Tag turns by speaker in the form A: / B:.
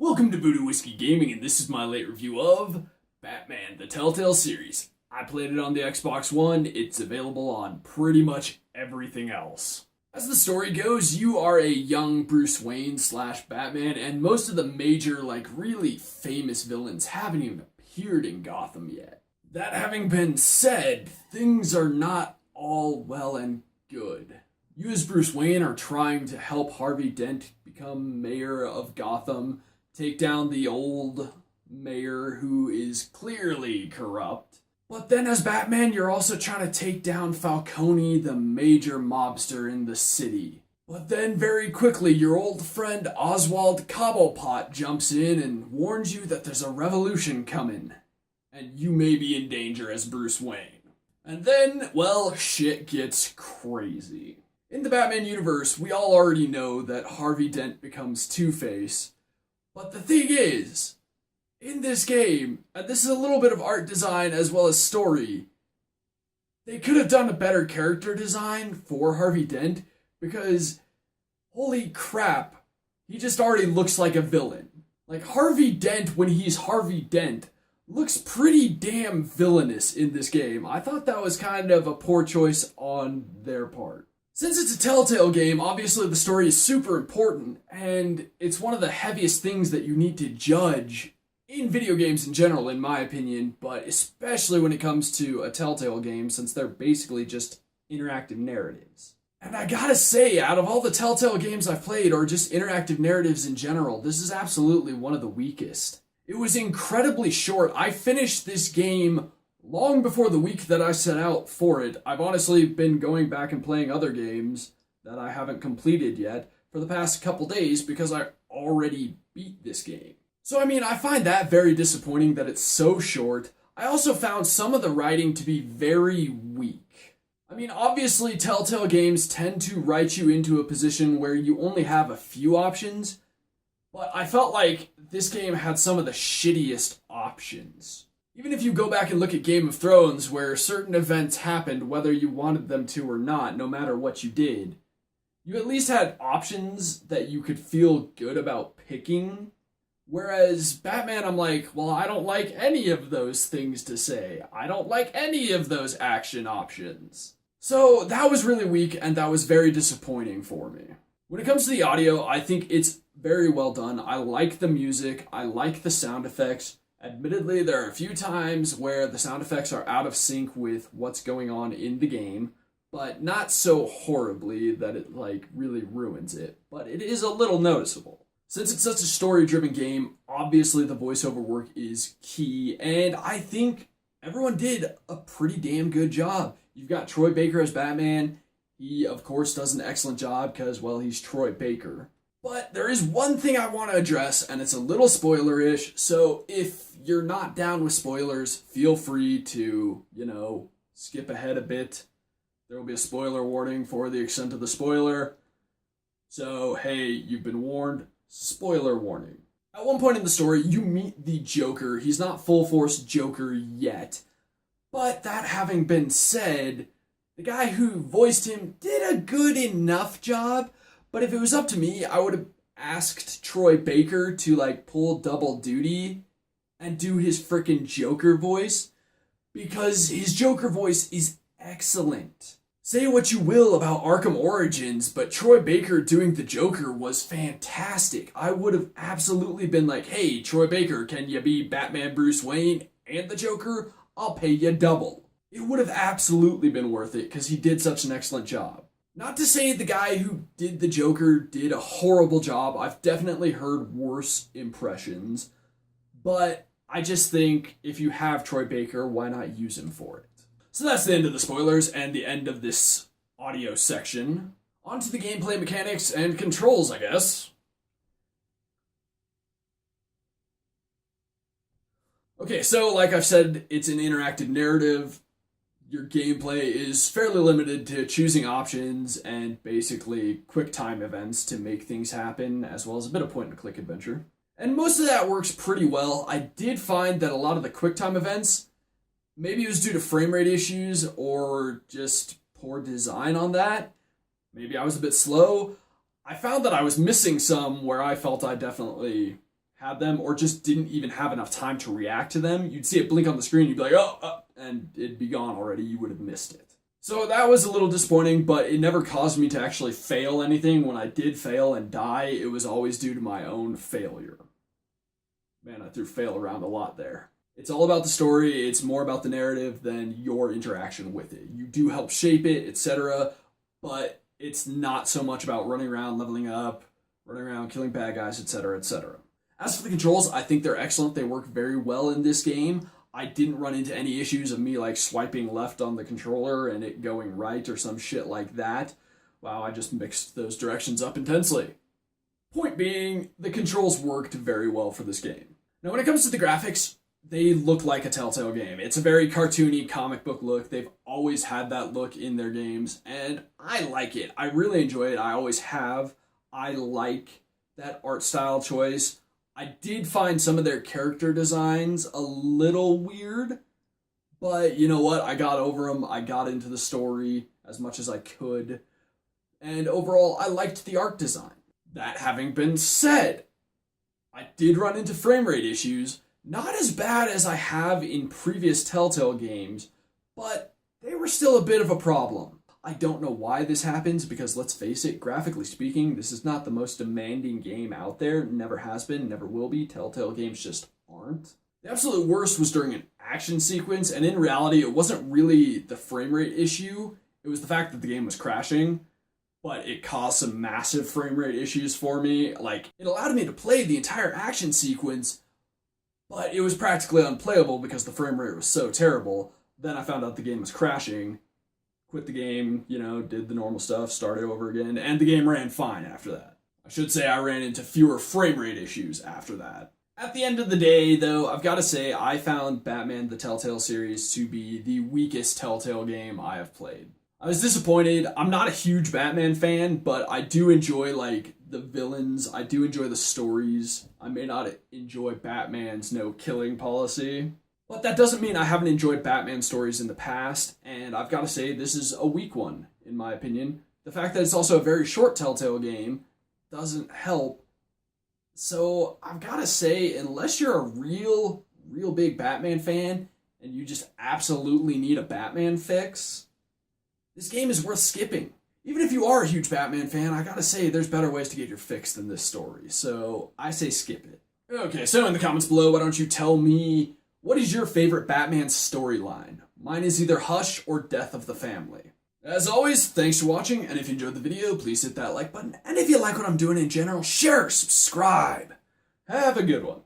A: Welcome to Voodoo Whiskey Gaming, and this is my late review of Batman The Telltale Series. I played it on the Xbox One. It's available on pretty much everything else. As the story goes, you are a young Bruce Wayne slash Batman, and most of the major, really famous villains haven't even appeared in Gotham yet. That having been said, things are not all well and good. You as Bruce Wayne are trying to help Harvey Dent become mayor of Gotham, take down the old mayor who is clearly corrupt. But then as Batman, you're also trying to take down Falcone, the major mobster in the city. But then very quickly, your old friend Oswald Cobblepot jumps in and warns you that there's a revolution coming, and you may be in danger as Bruce Wayne. And then, well, shit gets crazy. In the Batman universe, we all already know that Harvey Dent becomes Two-Face. But the thing is, in this game, and this is a little bit of art design as well as story, they could have done a better character design for Harvey Dent because, holy crap, he just already looks like a villain. Like, Harvey Dent, when he's Harvey Dent, looks pretty damn villainous in this game. I thought that was kind of a poor choice on their part. Since it's a Telltale game, obviously the story is super important, and it's one of the heaviest things that you need to judge in video games in general, in my opinion, but especially when it comes to a Telltale game, since they're basically just interactive narratives. And I gotta say, out of all the Telltale games I've played, or just interactive narratives in general, this is absolutely one of the weakest. It was incredibly short. I finished this game long before the week that I set out for it. I've honestly been going back and playing other games that I haven't completed yet for the past couple days because I already beat this game. So I find that very disappointing that it's so short. I also found some of the writing to be very weak. Obviously Telltale games tend to write you into a position where you only have a few options, but I felt like this game had some of the shittiest options. Even if you go back and look at Game of Thrones, where certain events happened whether you wanted them to or not, no matter what you did, you at least had options that you could feel good about picking. Whereas Batman, I'm like, well, I don't like any of those things to say. I don't like any of those action options. So that was really weak, and that was very disappointing for me. When it comes to the audio, I think it's very well done. I like the music. I like the sound effects. Admittedly, there are a few times where the sound effects are out of sync with what's going on in the game, but not so horribly that it really ruins it, but it is a little noticeable. Since it's such a story-driven game, obviously the voiceover work is key, and I think everyone did a pretty damn good job. You've got Troy Baker as Batman. He, of course, does an excellent job because, well, he's Troy Baker. But there is one thing I want to address, and it's a little spoiler-ish, so if you're not down with spoilers, feel free to, skip ahead a bit. There will be a spoiler warning for the extent of the spoiler. So, hey, you've been warned. Spoiler warning. At one point in the story, you meet the Joker. He's not full-force Joker yet. But that having been said, the guy who voiced him did a good enough job. But if it was up to me, I would have asked Troy Baker to, pull double duty and do his frickin' Joker voice, because his Joker voice is excellent. Say what you will about Arkham Origins, but Troy Baker doing the Joker was fantastic. I would have absolutely been like, hey, Troy Baker, can you be Batman Bruce Wayne and the Joker? I'll pay you double. It would have absolutely been worth it, because he did such an excellent job. Not to say the guy who did the Joker did a horrible job. I've definitely heard worse impressions. But I just think if you have Troy Baker, why not use him for it? So that's the end of the spoilers and the end of this audio section. On to the gameplay mechanics and controls, I guess. Okay, so like I've said, it's an interactive narrative. Your gameplay is fairly limited to choosing options and basically quick time events to make things happen, as well as a bit of point-and-click adventure. And most of that works pretty well. I did find that a lot of the quick time events, maybe it was due to frame rate issues or just poor design on that. Maybe I was a bit slow. I found that I was missing some where I felt I definitely had them or just didn't even have enough time to react to them. You'd see it blink on the screen, you'd be like, oh, and it'd be gone already. You would have missed it. So that was a little disappointing, but it never caused me to actually fail anything. When I did fail and die, it was always due to my own failure. Man, I threw fail around a lot there. It's all about the story. It's more about the narrative than your interaction with it. You do help shape it, etc., but it's not so much about running around, leveling up, running around, killing bad guys, etc., etc. As for the controls, I think they're excellent. They work very well in this game. I didn't run into any issues of me like swiping left on the controller and it going right or some shit like that. Wow, I just mixed those directions up intensely. Point being, the controls worked very well for this game. Now when it comes to the graphics, they look like a Telltale game. It's a very cartoony comic book look. They've always had that look in their games, and I like it. I really enjoy it. I always have. I like that art style choice. I did find some of their character designs a little weird, but you know what? I got over them. I got into the story as much as I could, and overall, I liked the art design. That having been said, I did run into frame rate issues, not as bad as I have in previous Telltale games, but they were still a bit of a problem. I don't know why this happens because, let's face it, graphically speaking, this is not the most demanding game out there. Never has been, never will be. Telltale games just aren't. The absolute worst was during an action sequence, and in reality, it wasn't really the frame rate issue. It was the fact that the game was crashing, but it caused some massive frame rate issues for me. Like, it allowed me to play the entire action sequence, but it was practically unplayable because the frame rate was so terrible. Then I found out the game was crashing, quit the game, did the normal stuff, started over again, and the game ran fine after that. I should say I ran into fewer frame rate issues after that. At the end of the day, though, I've got to say I found Batman The Telltale Series to be the weakest Telltale game I have played. I was disappointed. I'm not a huge Batman fan, but I do enjoy, the villains. I do enjoy the stories. I may not enjoy Batman's no-killing policy, but that doesn't mean I haven't enjoyed Batman stories in the past, and I've got to say this is a weak one, in my opinion. The fact that it's also a very short Telltale game doesn't help. So I've got to say, unless you're a real big Batman fan, and you just absolutely need a Batman fix, this game is worth skipping. Even if you are a huge Batman fan, I gotta say, there's better ways to get your fix than this story, so I say skip it. Okay, so in the comments below, why don't you tell me, what is your favorite Batman storyline? Mine is either Hush or Death of the Family. As always, thanks for watching, and if you enjoyed the video, please hit that like button, and if you like what I'm doing in general, share, subscribe. Have a good one.